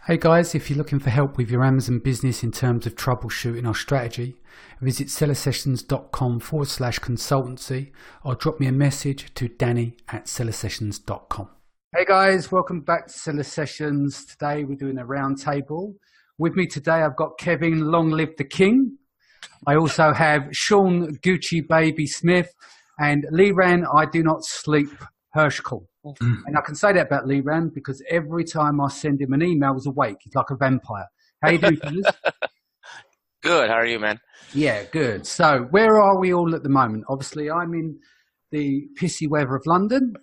Hey guys, if you're looking for help with your Amazon business in terms of troubleshooting or strategy, visit sellersessions.com/consultancy or drop me a message to danny@sellersessions.com. Hey guys, welcome back to Seller Sessions. Today we're doing a roundtable. With me today I've got Kevin, long live the king. I also have Sean, Gucci Baby Smith, and Liran, I do not sleep, Hirschkorn. And I can say that about Liran because every time I send him an email, he's awake. He's like a vampire. How you doing, fellas? Good. How are you, man? Yeah, good. So where are we all at the moment? Obviously, I'm in the pissy weather of London.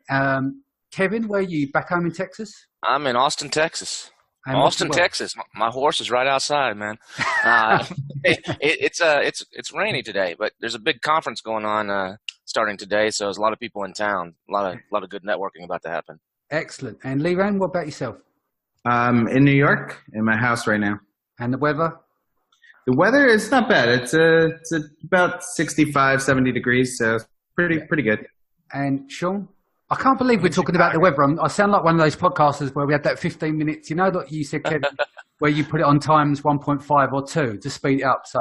Kevin, where are you? Back home in Texas? I'm in Austin, Texas. And Austin, Texas. My horse is right outside, man. It's rainy today, but there's a big conference going on starting today, so there's a lot of people in town. A lot of good networking about to happen. Excellent. And Liran, what about yourself? In New York, in my house right now. And the weather? The weather is not bad. It's about 65, 70 degrees, so it's pretty good. And Sean? I can't believe we're talking about the weather. I sound like one of those podcasters where we had that 15 minutes, you know, that you said, Kevin, where you put it on times 1.5 or 2 to speed it up. So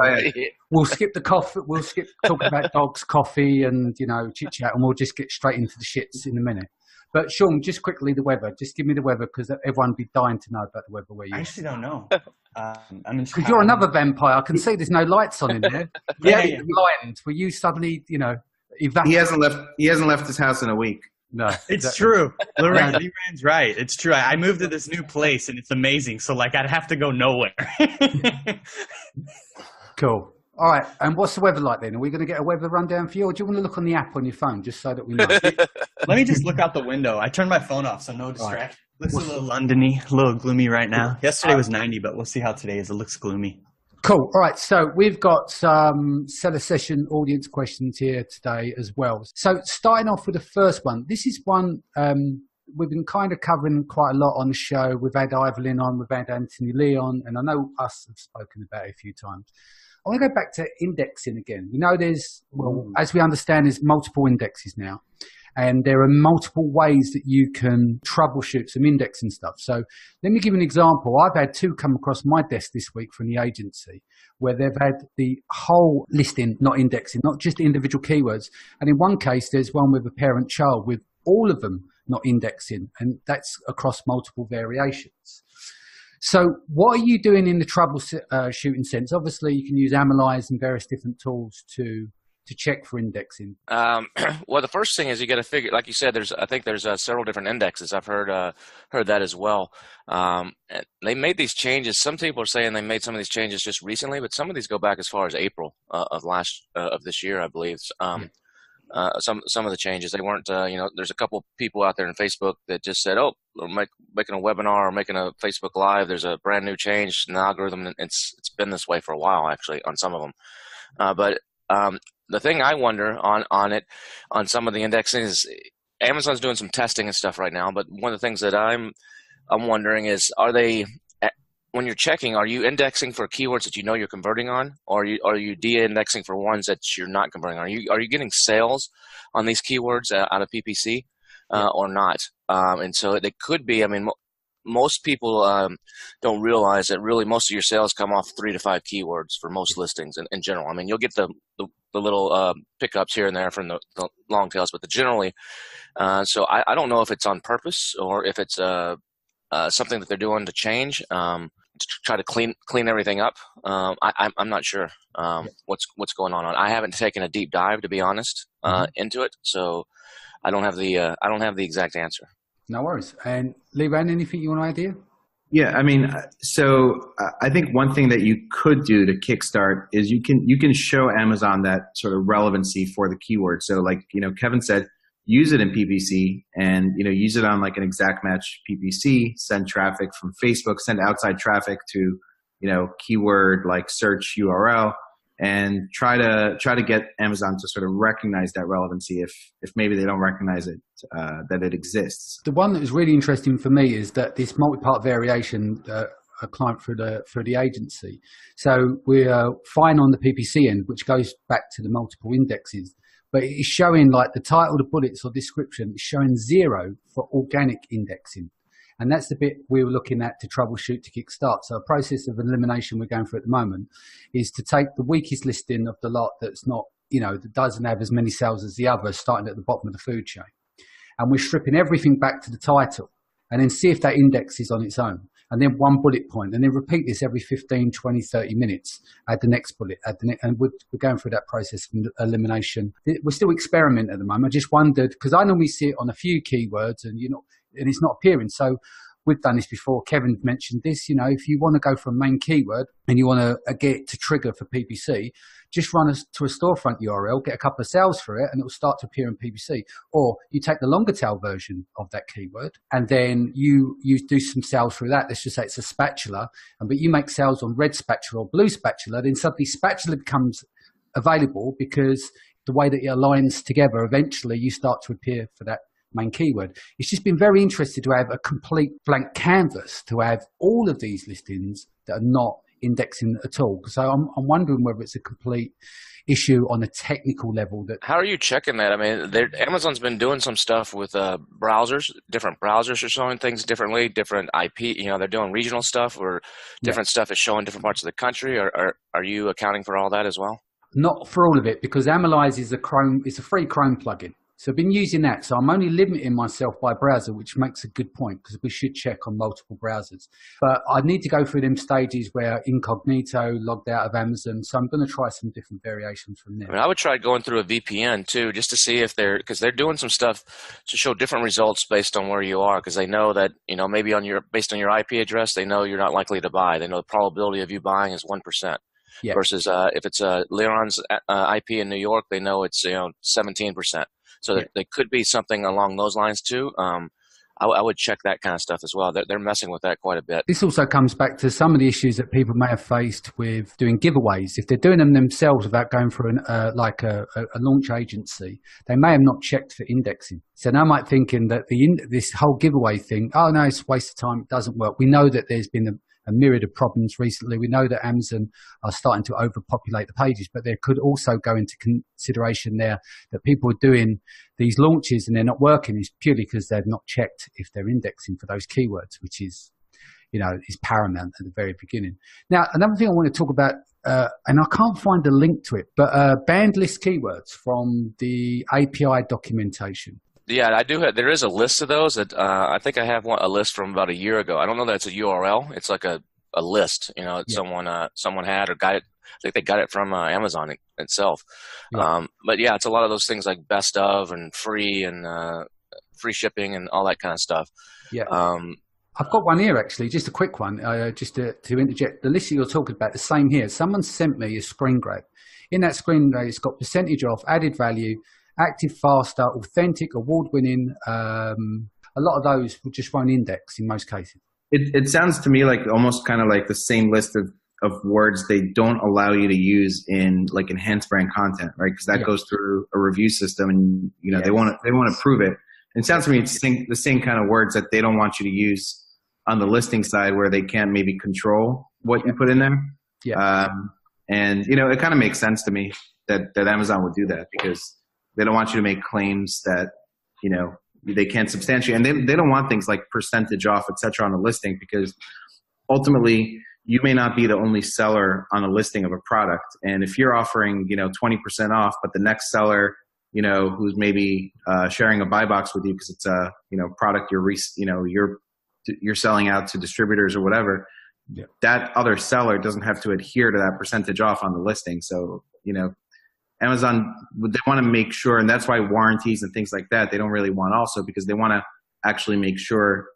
we'll skip the coffee. We'll skip talking about dogs, coffee, and, you know, chit chat, and we'll just get straight into the shits in a minute. But Sean, just quickly, the weather. Just give me the weather because everyone would be dying to know about the weather where you are. I actually don't know. I'm in because you're another vampire. I can see there's no lights on in there. Yeah. Blind. Were you suddenly, you know, evaporated? He hasn't left his house in a week. No, it's true. Liran's right. It's true. I moved to this new place and it's amazing. So like I'd have to go nowhere. Cool. All right. And what's the weather like then? Are we going to get a weather rundown for you, or do you want to look on the app on your phone just so that we know? Let me just look out the window. I turned my phone off, so no distraction. Right. Looks a little London-y, a little gloomy right now. Yesterday was 90, but we'll see how today is. It looks gloomy. Cool. All right. So we've got some seller session audience questions here today as well. So starting off with the first one. This is one we've been kind of covering quite a lot on the show. We've had Evelyn on, we've had Anthony Leon, and I know us have spoken about it a few times. I want to go back to indexing again. You know, as we understand, there's multiple indexes now. And there are multiple ways that you can troubleshoot some indexing stuff. So let me give you an example. I've had 2 come across my desk this week from the agency where they've had the whole listing not indexing, not just individual keywords. And in one case, there's one with a parent-child with all of them not indexing. And that's across multiple variations. So what are you doing in the troubleshooting sense? Obviously, you can use Analyze and various different tools to check for indexing. Well, the first thing is you got to figure, like you said, I think there's several different indexes. I've heard that as well. And they made these changes. Some people are saying they made some of these changes just recently, but some of these go back as far as April of this year, I believe. Some of the changes, they weren't, there's a couple people out there on Facebook that just said, oh, we're making a webinar or making a Facebook Live. There's a brand new change in the algorithm. And it's been this way for a while, actually, on some of them. But the thing I wonder on some of the indexing is Amazon's doing some testing and stuff right now. But one of the things that I'm wondering is, when you're checking, are you indexing for keywords that you know you're converting on, or are you de-indexing for ones that you're not converting on? Are you getting sales on these keywords out of PPC or not? And so it could be. I mean, most people don't realize that really most of your sales come off 3 to 5 keywords for most listings in general. I mean, you'll get the little pickups here and there from the long tails, but generally, so I don't know if it's on purpose or if it's something that they're doing to change to try to clean everything up. I'm not sure what's going on. I haven't taken a deep dive, to be honest, into it, so I don't have the exact answer. No worries. And Liran, anything you want to add here? Yeah, I mean, so I think one thing that you could do to kickstart is you can show Amazon that sort of relevancy for the keyword. So like, Kevin said, use it in PPC and, use it on like an exact match PPC, send traffic from Facebook, send outside traffic to, keyword like search URL, and try to get Amazon to sort of recognize that relevancy if maybe they don't recognize it, that it exists. The one that was really interesting for me is that this multi-part variation, a client for the agency. So we're fine on the PPC end, which goes back to the multiple indexes, but it's showing like the title, the bullets or description is showing 0 for organic indexing. And that's the bit we were looking at to troubleshoot to kickstart. So a process of elimination we're going through at the moment is to take the weakest listing of the lot that's not, that doesn't have as many cells as the other, starting at the bottom of the food chain. And we're stripping everything back to the title and then see if that index is on its own. And then one bullet point, and then repeat this every 15, 20, 30 minutes. Add the next bullet, and we're going through that process of elimination. We're still experimenting at the moment. I just wondered, because I normally see it on a few keywords and and it's not appearing. So we've done this before. Kevin mentioned this, if you want to go for a main keyword and you want to get it to trigger for PPC, just run to a storefront URL, get a couple of sales for it, and it will start to appear in PPC. Or you take the longer tail version of that keyword, and then you do some sales through that. Let's just say it's a spatula, but you make sales on red spatula or blue spatula, then suddenly spatula becomes available because the way that it aligns together, eventually you start to appear for that main keyword. It's just been very interesting to have a complete blank canvas, to have all of these listings that are not indexing at all. So I'm wondering whether it's a complete issue on a technical level. How are you checking that? I mean, Amazon's been doing some stuff with browsers. Different browsers are showing things differently, different IP. They're doing regional stuff, or different stuff is showing different parts of the country. Are you accounting for all that as well? Not for all of it, because Analyze is a free Chrome plugin. So I've been using that. So I'm only limiting myself by browser, which makes a good point, because we should check on multiple browsers. But I need to go through them stages where incognito, logged out of Amazon. So I'm going to try some different variations from there. I would try going through a VPN too, just to see if because they're doing some stuff to show different results based on where you are, because they know that, maybe based on your IP address, they know you're not likely to buy. They know the probability of you buying is 1%. Yeah. Versus if it's Liran's IP in New York, they know it's 17%. So there could be something along those lines too. I would check that kind of stuff as well. They're messing with that quite a bit. This also comes back to some of the issues that people may have faced with doing giveaways. If they're doing them themselves without going through a launch agency, they may have not checked for indexing. So now I might thinking that this whole giveaway thing, oh no, it's a waste of time. It doesn't work. We know that there's been a myriad of problems recently. We know that Amazon are starting to overpopulate the pages, but there could also go into consideration there that people are doing these launches and they're not working is purely because they've not checked if they're indexing for those keywords, which is, is paramount at the very beginning. Now, another thing I want to talk about, and I can't find a link to it, but banned list keywords from the API documentation. Yeah, I do have. There is a list of those that I think I have a list from about a year ago. I don't know that it's a URL. It's like a list. Someone had or got it. I think they got it from Amazon itself. Yeah. But yeah, it's a lot of those things like best of and free shipping and all that kind of stuff. Yeah. I've got one here actually, just a quick one, just to interject. The list that you're talking about, the same here. Someone sent me a screen grab. In that screen grab, it's got percentage off, added value, active faster, authentic, award-winning. A lot of those just won't index in most cases. It sounds to me like almost kind of like the same list of words they don't allow you to use in like enhanced brand content, right? Because that goes through a review system, and they want to prove it. And it sounds to me it's the same kind of words that they don't want you to use on the listing side, where they can't maybe control what you put in there. Yeah. And it kind of makes sense to me that Amazon would do that, because they don't want you to make claims that, they can't substantiate. And they don't want things like percentage off, et cetera, on a listing, because ultimately you may not be the only seller on a listing of a product. And if you're offering, 20% off, but the next seller, who's maybe sharing a buy box with you because it's a, product you're selling out to distributors or whatever, that other seller doesn't have to adhere to that percentage off on the listing. So, Amazon, they want to make sure, and that's why warranties and things like that, they don't really want also, because they want to actually make sure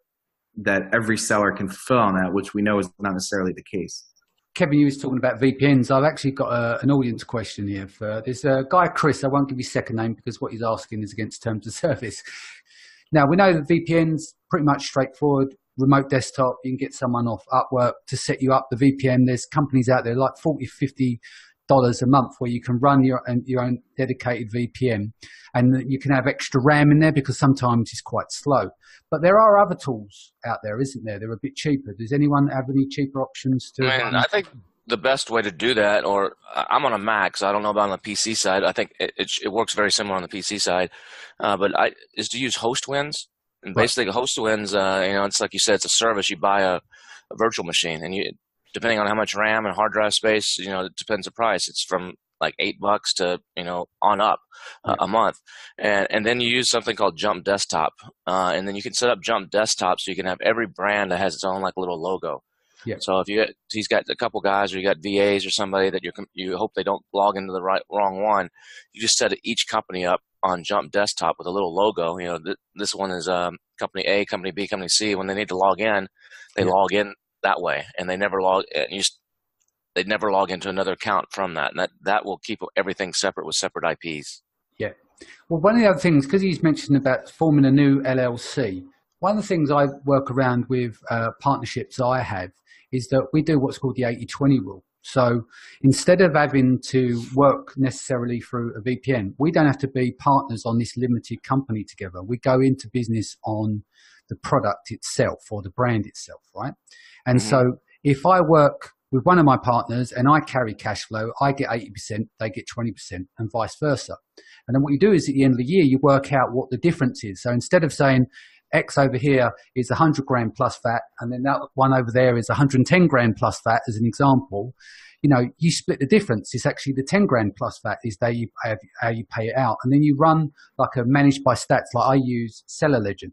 that every seller can fulfill on that, which we know is not necessarily the case. Kevin, you was talking about VPNs. I've actually got an audience question here. There's a guy, Chris, I won't give his second name because what he's asking is against terms of service. Now, we know that VPNs pretty much straightforward. Remote desktop, you can get someone off Upwork to set you up the VPN. There's companies out there like $40, $50 a month where you can run your own dedicated VPN, and you can have extra RAM in there because sometimes it's quite slow. But there are other tools out there, isn't there? They're a bit cheaper. Does anyone have any cheaper options to? I think the best way to do that, or I'm on a Mac, so I don't know about on the PC side. I think it works very similar on the PC side, but is to use Hostwinds. And basically, host wins, it's like you said, it's a service. You buy a virtual machine, and depending on how much RAM and hard drive space, it depends the price. It's from like $8 to, on up a month. And then you use something called Jump Desktop. And then you can set up Jump Desktop so you can have every brand that has its own like little logo. Yeah. So if he's got a couple guys, or you got VAs or somebody that you hope they don't log into the wrong one, you just set each company up on Jump Desktop with a little logo. This one is company A, company B, company C. When they need to log in, they log in that way, and they never log. They'd never log into another account from that, and that will keep everything separate with separate IPs. Yeah. Well, one of the other things, because he's mentioned about forming a new LLC, one of the things I work around with partnerships I have is that we do what's called the 80-20 rule. So instead of having to work necessarily through a VPN, we don't have to be partners on this limited company together. We go into business on the product itself or the brand itself, right? And so if I work with one of my partners and I carry cash flow, I get 80%, they get 20%, and vice versa. And then what you do is at the end of the year, you work out what the difference is. So instead of saying X over here is 100 grand plus VAT, and then that one over there is 110 grand plus VAT, as an example, you split the difference. It's actually the 10 grand plus VAT is how you pay it out. And then you run like a managed by stats, like I use Seller Legend.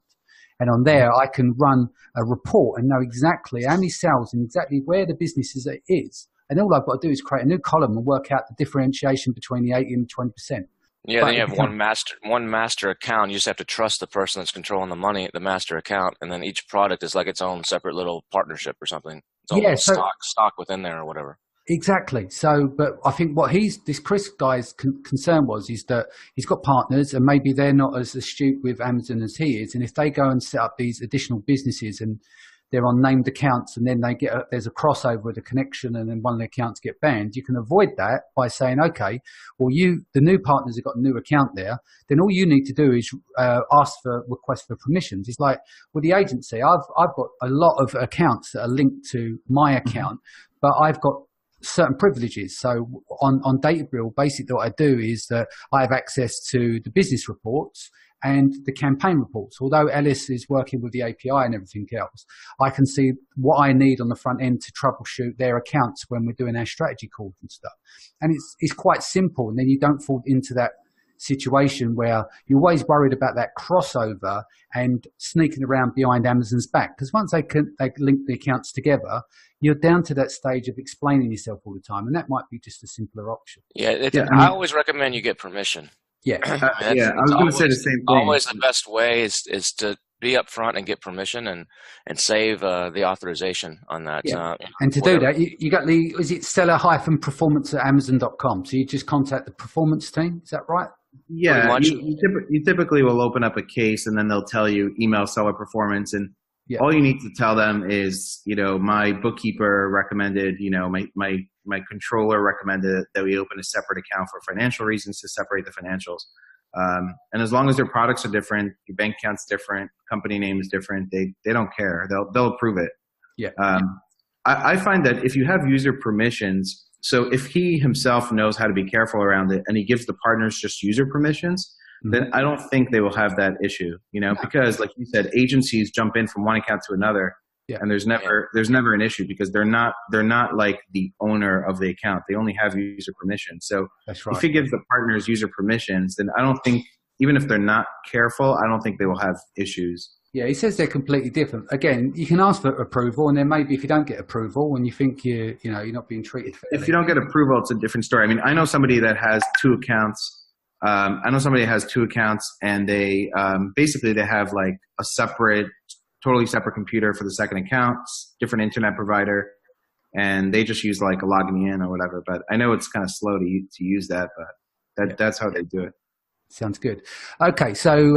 And on there, I can run a report and know exactly how many sales and exactly where the business is. And all I've got to do is create a new column and work out the differentiation between the 80 and the 20%. Yeah, then you have one master account. You just have to trust the person that's controlling the money at the master account, and then each product is like its own separate little partnership or something. Its own stock within there or whatever. Exactly. So, but I think what this Chris guy's concern is that he's got partners and maybe they're not as astute with Amazon as he is. And if they go and set up these additional businesses and they're on named accounts, and then there's a crossover with a connection, and then one of the accounts get banned, you can avoid that by saying, okay, well, the new partners have got a new account there, then all you need to do is ask for request for permissions. It's like with the agency, I've got a lot of accounts that are linked to my account, but I've got certain privileges. So on Databricks, basically what I do is that I have access to the business reports and the campaign reports. Although Ellis is working with the API and everything else, I can see what I need on the front end to troubleshoot their accounts when we're doing our strategy calls and stuff. And it's quite simple. And then you don't fall into that situation where you're always worried about that crossover and sneaking around behind Amazon's back. Because once they link the accounts together, you're down to that stage of explaining yourself all the time. And that might be just a simpler option. I always recommend you get permission. Yeah. I was going to say the same thing. Always the best way is to be upfront and get permission and save the authorization on that. Yeah. And to do that, you got is it seller-performance at Amazon.com? So you just contact the performance team, is that right? Yeah, you typically will open up a case and then they'll tell you email seller performance, and all you need to tell them is, my bookkeeper recommended, my controller recommended that we open a separate account for financial reasons to separate the financials. And as long as their products are different, your bank account's different, company name is different, they don't care. They'll approve it. Yeah. I find that if you have user permissions, so if he himself knows how to be careful around it and he gives the partners just user permissions, then I don't think they will have that issue, because like you said, agencies jump in from one account to another. Yeah. And there's never an issue because they're not like the owner of the account. They only have user permission. So that's right. If he gives the partners user permissions, then I don't think, even if they're not careful, I don't think they will have issues. Yeah, he says they're completely different. Again, you can ask for approval, and then maybe if you don't get approval and you think you're not being treated fairly. If you don't get approval, it's a different story. I mean, I know somebody that has two accounts. And they basically they have like a totally separate computer for the second account, different internet provider, and they just use like a login in or whatever. But I know it's kind of slow to use that, but that's how they do it. Sounds good. Okay, so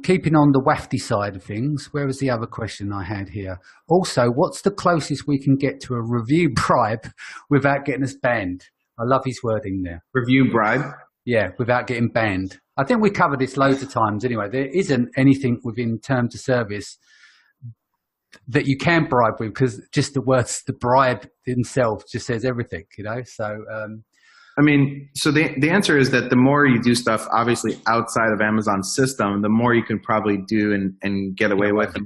keeping on the wafty side of things, where was the other question I had here? Also, what's the closest we can get to a review bribe without getting us banned? I love his wording there. Review bribe? Yeah, without getting banned. I think we covered this loads of times anyway. There isn't anything within terms of service that you can bribe with, because just the words, the bribe themselves just says everything, So I mean, so the answer is that the more you do stuff, obviously outside of Amazon's system, the more you can probably do and get away with.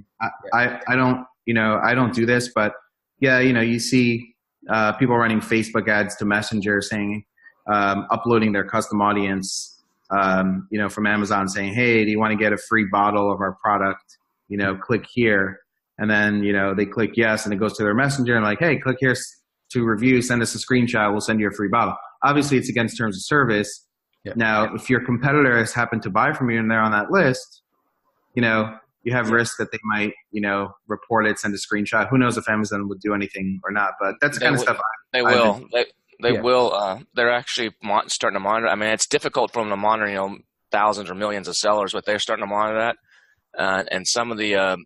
I don't do this, but yeah, you see people running Facebook ads to Messenger saying, uploading their custom audience, from Amazon saying, hey, do you want to get a free bottle of our product? Click here. And then, they click yes, and it goes to their Messenger and like, hey, click here to review, send us a screenshot, we'll send you a free bottle. Obviously, it's against terms of service. Yep. Now, if your competitor has happened to buy from you and they're on that list, you have risk that they might, report it, send a screenshot. Who knows if Amazon would do anything or not? But that's the kind of stuff they will. They will. They're actually starting to monitor. I mean, it's difficult for them to monitor, thousands or millions of sellers, but they're starting to monitor that. And some of the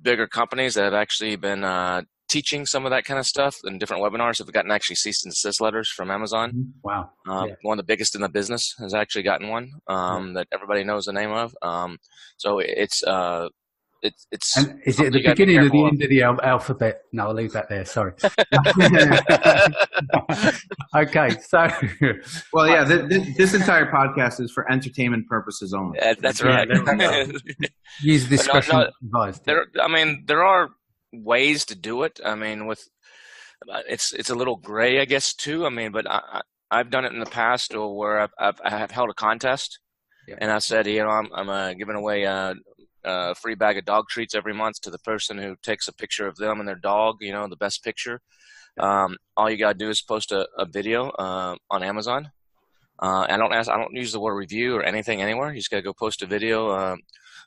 bigger companies that have actually been teaching some of that kind of stuff in different webinars have gotten actually cease and desist letters from Amazon. Wow. One of the biggest in the business has actually gotten one that everybody knows the name of. So it's and is it the beginning or the end of the alphabet? No, I'll leave that there. Sorry. Okay, so. Well, yeah, this entire podcast is for entertainment purposes only. That's right. Use discretion advised. There are ways to do it. I mean, it's a little gray, I guess, too. I mean, but I've done it in the past where I have held a contest, and I said, I'm giving away a free bag of dog treats every month to the person who takes a picture of them and their dog, the best picture. All you gotta do is post a video on Amazon. I don't use the word review or anything anywhere. You just gotta go post a video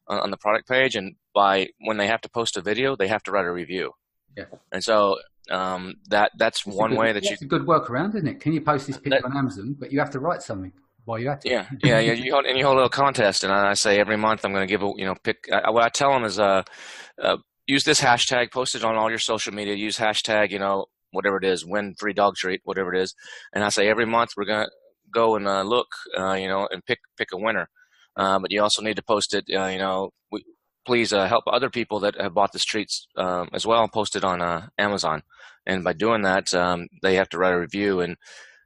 on the product page, and when they have to post a video, they have to write a review. Yeah. And so that's one way that that's a good workaround, isn't it? Can you post this picture on Amazon, but you have to write something while you're at it? Yeah. You hold a little contest, and I say every month I'm going to give what I tell them is use this hashtag, post it on all your social media, use hashtag whatever it is, win free dog treat, whatever it is, and I say every month we're going to go and look, and pick a winner. But you also need to post it, please help other people that have bought this treats as well, and post it on Amazon. And by doing that, they have to write a review, and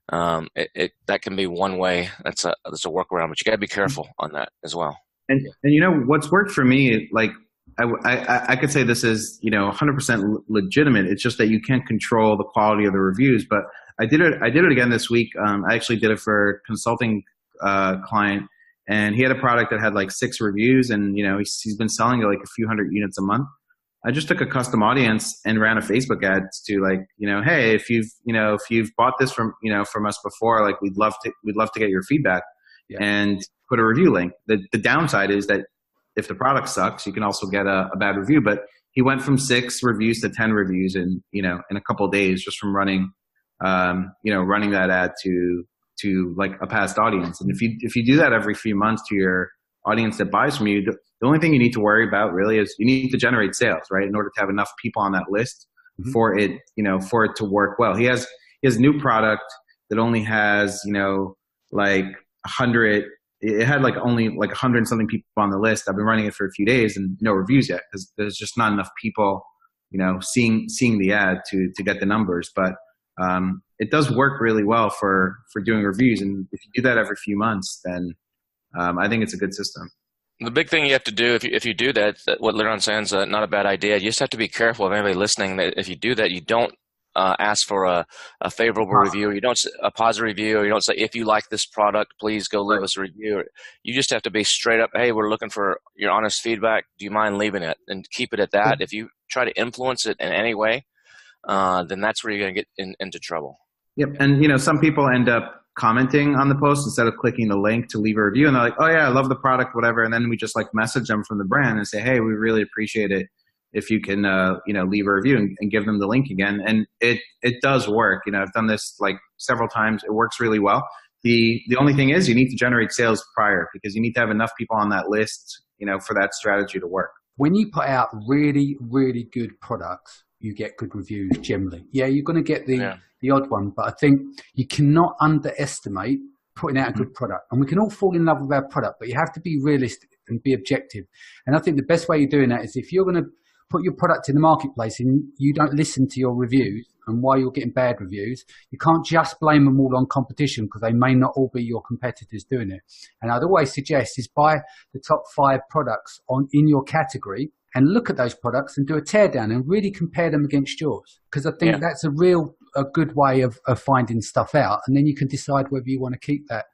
that can be one way. That's a workaround, but you got to be careful on that as well. And what's worked for me, like I could say this is 100% legitimate. It's just that you can't control the quality of the reviews. But I did it again this week. I actually did it for a consulting client. And he had a product that had like 6 reviews, and he's been selling like a few hundred units a month. I just took a custom audience and ran a Facebook ad to like, hey, if you've bought this from us before, like we'd love to get your feedback, and put a review link. The downside is that if the product sucks, you can also get a bad review. But he went from 6 reviews to 10 reviews in a couple of days just from running that ad to like a past audience. And if you do that every few months to your audience that buys from you, the only thing you need to worry about really is you need to generate sales, right? In order to have enough people on that list for it to work well. He has new product that only has, like 100, it had like only like 100 and something people on the list. I've been running it for a few days and no reviews yet because there's just not enough people, seeing the ad to get the numbers. But it does work really well for doing reviews. And if you do that every few months, then I think it's a good system. The big thing you have to do if you do that, what Liran's saying is not a bad idea. You just have to be careful of anybody listening that if you do that, you don't ask for a favorable review. You don't a positive review. Or you don't say, if you like this product, please go leave us a review. You just have to be straight up. Hey, we're looking for your honest feedback. Do you mind leaving it? And keep it at that. If you try to influence it in any way, then that's where you're going to get into trouble. Yep. And, some people end up commenting on the post instead of clicking the link to leave a review. And they're like, oh yeah, I love the product, whatever. And then we just like message them from the brand and say, hey, we really appreciate it if you can, leave a review and give them the link again. And it does work. I've done this like several times. It works really well. The only thing is you need to generate sales prior because you need to have enough people on that list, for that strategy to work. When you put out really, really good products, you get good reviews generally. Yeah, you're going to get the odd one, but I think you cannot underestimate putting out a good product. And we can all fall in love with our product, but you have to be realistic and be objective. And I think the best way of doing that is if you're going to put your product in the marketplace and you don't listen to your reviews, and why you're getting bad reviews, you can't just blame them all on competition because they may not all be your competitors doing it. And I'd always suggest is buy the top 5 products in your category and look at those products and do a teardown and really compare them against yours. Because I think that's a good way of finding stuff out. And then you can decide whether you want to keep that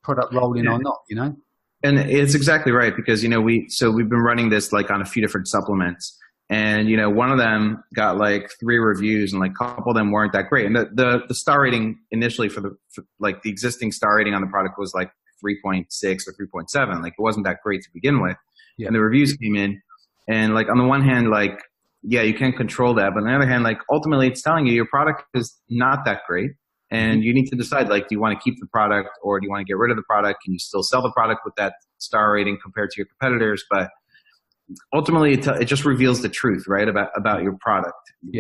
product rolling or not, you know? And it's exactly right because, we've been running this like on a few different supplements. And, one of them got like 3 reviews and like a couple of them weren't that great. And the star rating initially for the existing star rating on the product was like 3.6 or 3.7. Like it wasn't that great to begin with. Yeah. And the reviews came in and like on the one hand, like, yeah, you can't control that. But on the other hand, like ultimately it's telling you your product is not that great. And you need to decide, like, do you want to keep the product or do you want to get rid of the product? Can you still sell the product with that star rating compared to your competitors? But ultimately, it just reveals the truth, right, about your product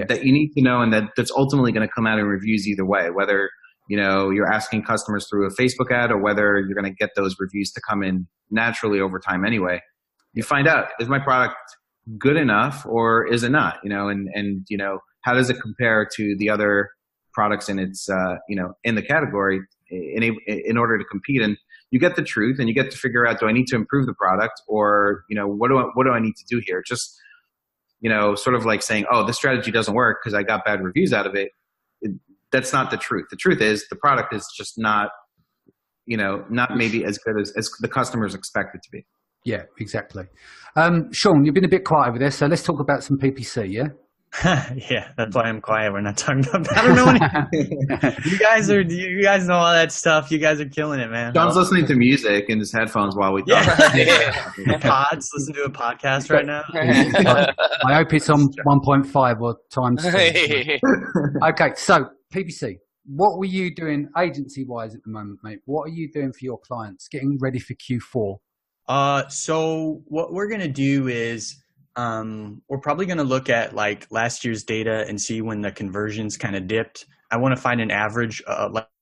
that you need to know, and that's ultimately going to come out in reviews either way, whether, you're asking customers through a Facebook ad or whether you're going to get those reviews to come in naturally over time anyway. You find out, is my product good enough or is it not? And how does it compare to the other products in its in the category in order to compete? And you get the truth and you get to figure out, do I need to improve the product or what do I need to do here? Just sort of like saying, oh, this strategy doesn't work because I got bad reviews out of it. That's not the truth. The truth is the product is just not maybe as good as the customers expect it to be. Yeah, exactly. Sean, you've been a bit quiet over there, so let's talk about some PPC, yeah? Yeah, that's why I'm quiet. We're not talking about. I don't know anything. You guys know all that stuff. You guys are killing it, man. John's listening to music in his headphones while we talk. Listen to a podcast right now. I hope it's on 1.5 or times 2. Okay, so PPC. What were you doing agency-wise at the moment, mate? What are you doing for your clients? Getting ready for Q4. So what we're gonna do is. We're probably going to look at like last year's data and see when the conversions kind of dipped. I want to find an average,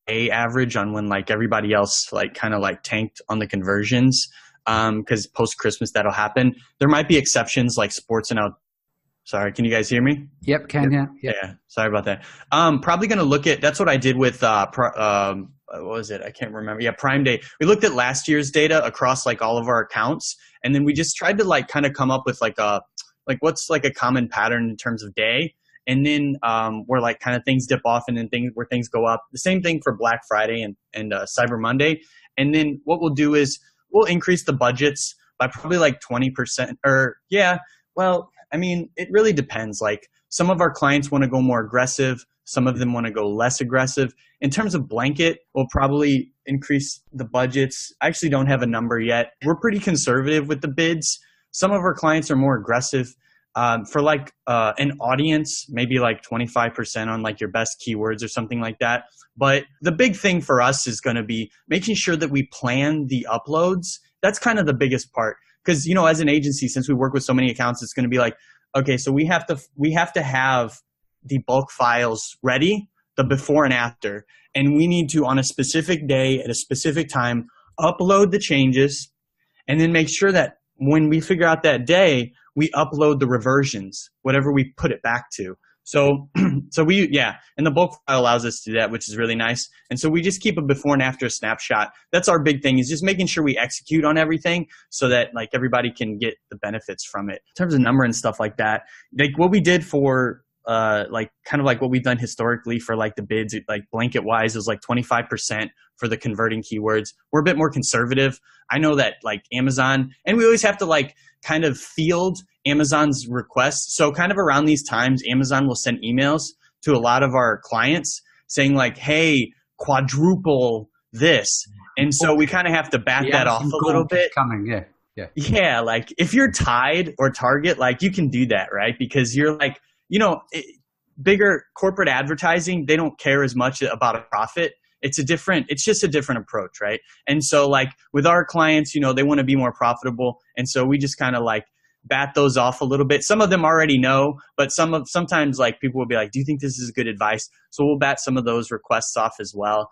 average on when like everybody else like kind of like tanked on the conversions. Because post Christmas that'll happen. There might be exceptions like sports and Sorry, can you guys hear me? Yep, can hear. Yep. Yeah, sorry about that. Probably going to look at. That's what I did with what was it? I can't remember. Yeah, Prime Day. We looked at last year's data across like all of our accounts, and then we just tried to like kind of come up with like what's like a common pattern in terms of day, and then where like kind of things dip off and then things go up. The same thing for Black Friday and Cyber Monday, and then what we'll do is we'll increase the budgets by probably like 20% or yeah. Well, I mean, it really depends. Like some of our clients want to go more aggressive. Some of them want to go less aggressive. In terms of blanket, we'll probably increase the budgets. I actually don't have a number yet. We're pretty conservative with the bids. Some of our clients are more aggressive. For like an audience, maybe like 25% on like your best keywords or something like that. But the big thing for us is going to be making sure that we plan the uploads. That's kind of the biggest part. Because, as an agency, since we work with so many accounts, it's going to be like, okay, so we have to have the bulk files ready, the before and after, and we need to, on a specific day at a specific time, upload the changes, and then make sure that when we figure out that day, we upload the reversions, whatever we put it back to. So and the bulk file allows us to do that, which is really nice. And so we just keep a before and after snapshot. That's our big thing, is just making sure we execute on everything so that like everybody can get the benefits from it. In terms of number and stuff like that, like what we did for like kind of like what we've done historically for like the bids, like blanket wise is like 25% for the converting keywords. We're a bit more conservative. I know that like Amazon, and we always have to like kind of field Amazon's requests. So kind of around these times, Amazon will send emails to a lot of our clients saying like, hey, quadruple this. And so we kind of have to bat that off a little bit. Coming, yeah. Yeah, like if you're Tide or Target, like you can do that, right? Because you're like, bigger corporate advertising, they don't care as much about a profit. It's just a different approach, right? And so like with our clients, they want to be more profitable. And so we just kind of like bat those off a little bit. Some of them already know, but sometimes like people will be like, do you think this is good advice? So we'll bat some of those requests off as well.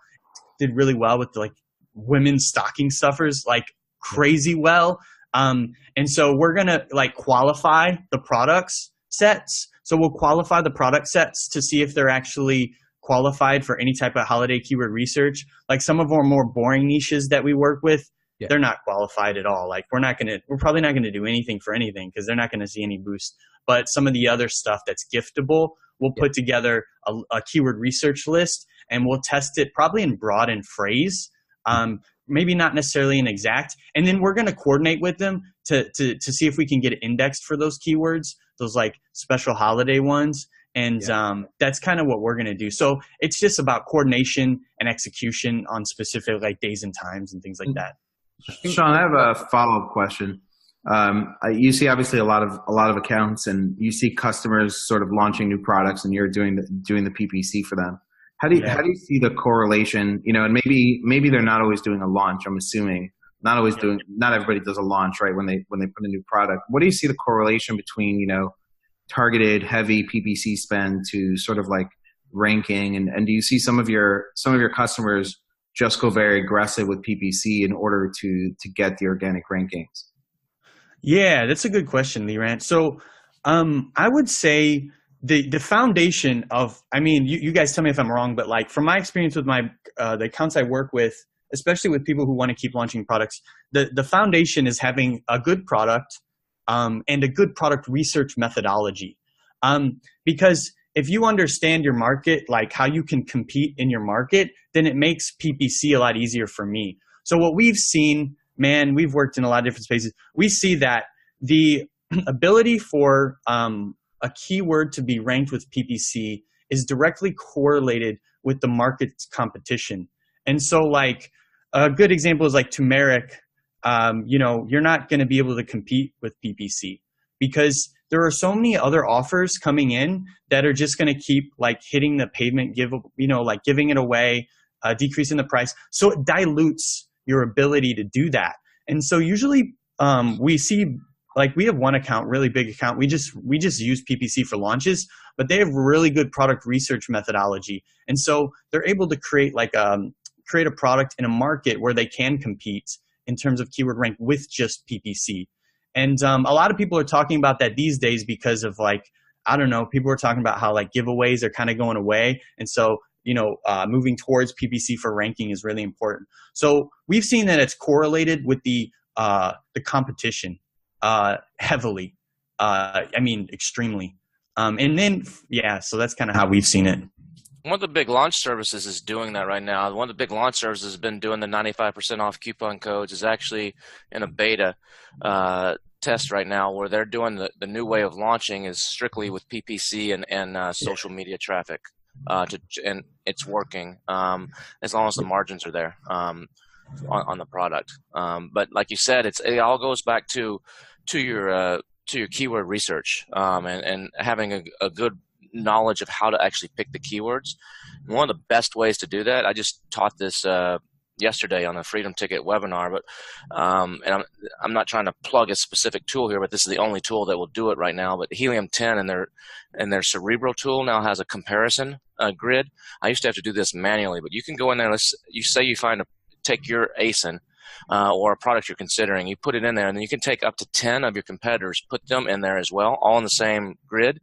Did really well with like women's stocking stuffers, like crazy well. And so we're going to like qualify the products sets. So we'll qualify the product sets to see if they're actually qualified for any type of holiday keyword research. Like some of our more boring niches that we work with, they're not qualified at all. Like we're probably not gonna do anything for anything because they're not gonna see any boost. But some of the other stuff that's giftable, we'll put together a keyword research list and we'll test it probably in broad and phrase. Maybe not necessarily an exact, and then we're going to coordinate with them to see if we can get it indexed for those keywords, those like special holiday ones. And that's kind of what we're going to do. So it's just about coordination and execution on specific like days and times and things like that. Sean, I have a follow-up question. You see obviously a lot of accounts, and you see customers sort of launching new products, and you're doing the PPC for them. How do you see the correlation? You know, and maybe they're not always doing a launch. I'm assuming not everybody does a launch, right? When they put a new product. What do you see the correlation between, you know, targeted heavy PPC spend to sort of like ranking, and do you see some of your customers just go very aggressive with PPC in order to get the organic rankings? Yeah, that's a good question, Liran. So I would say the foundation of, I mean, you guys tell me if I'm wrong, but like from my experience with my the accounts I work with, especially with people who want to keep launching products, the foundation is having a good product and a good product research methodology. Because if you understand your market, like how you can compete in your market, then it makes PPC a lot easier for me. So what we've seen, man, we've worked in a lot of different spaces. We see that the ability for a keyword to be ranked with PPC is directly correlated with the market's competition. And so like a good example is like turmeric. You know, you're not going to be able to compete with PPC because there are so many other offers coming in that are just going to keep like hitting the pavement, like giving it away, decreasing the price. So it dilutes your ability to do that. And so usually we see, like we have one account, really big account. We just use PPC for launches, but they have really good product research methodology. And so they're able to create a product in a market where they can compete in terms of keyword rank with just PPC. And a lot of people are talking about that these days because of like, I don't know, people are talking about how like giveaways are kind of going away. And so, you know, moving towards PPC for ranking is really important. So we've seen that it's correlated with the competition heavily. I mean, extremely. And then, so that's kind of how we've seen it. One of the big launch services is doing that right now. One of the big launch services has been doing the 95% off coupon codes. Is actually in a beta test right now where they're doing the new way of launching is strictly with PPC and social media traffic. And it's working as long as the margins are there on the product. But like you said, it all goes back to your keyword research and having a good knowledge of how to actually pick the keywords. And one of the best ways to do that, I just taught this yesterday on a Freedom Ticket webinar, but and I'm not trying to plug a specific tool here, but this is the only tool that will do it right now. But Helium 10 and their Cerebro tool now has a comparison grid. I used to have to do this manually, but you can go in there. You say you take your ASIN or a product you're considering, you put it in there, and then you can take up to 10 of your competitors, put them in there as well, all in the same grid.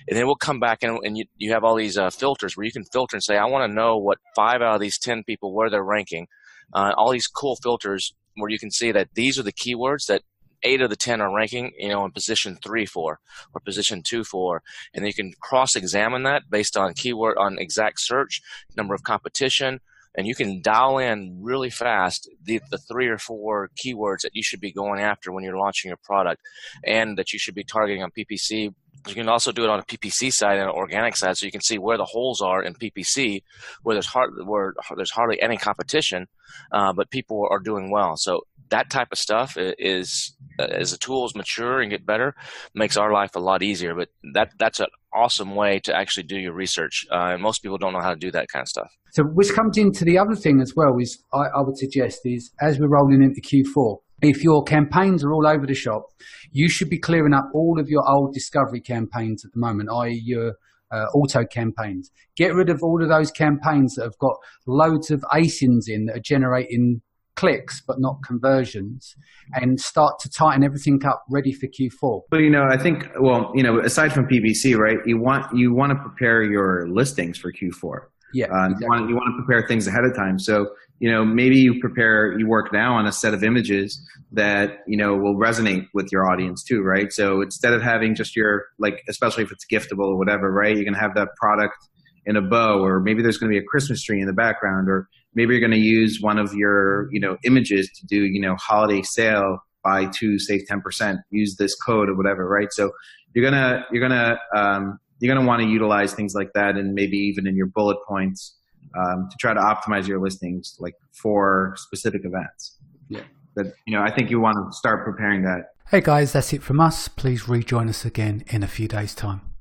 And then we'll come back and you have all these filters where you can filter and say, I want to know what 5 out of these 10 people, where they're ranking. All these cool filters where you can see that these are the keywords that 8 of the 10 are ranking, you know, in position 3 for or position 2 for. And then you can cross-examine that based on keyword, on exact search, number of competition, and you can dial in really fast the 3 or 4 keywords that you should be going after when you're launching your product and that you should be targeting on PPC. You can also do it on a PPC side and an organic side, so you can see where the holes are in PPC, where there's hardly any competition, but people are doing well. So that type of stuff is, as the tools mature and get better, makes our life a lot easier. But that's an awesome way to actually do your research, and most people don't know how to do that kind of stuff. So which comes into the other thing as well is I would suggest is as we're rolling into Q4, if your campaigns are all over the shop, you should be clearing up all of your old discovery campaigns at the moment, i.e. your auto campaigns. Get rid of all of those campaigns that have got loads of ASINs in that are generating clicks but not conversions, and start to tighten everything up ready for Q4? Well, I think, aside from PPC, right, you want to prepare your listings for Q4. Yeah, exactly. You want to prepare things ahead of time. So, maybe you work now on a set of images that, will resonate with your audience too, right? So instead of having just especially if it's giftable or whatever, right, you're going to have that product in a bow, or maybe there's going to be a Christmas tree in the background, or maybe you're going to use one of your, images to do, holiday sale, buy two, save 10%, use this code or whatever, right? So you're going to want to utilize things like that, and maybe even in your bullet points, to try to optimize your listings for specific events. Yeah. But, I think you want to start preparing that. Hey guys, that's it from us. Please rejoin us again in a few days' time.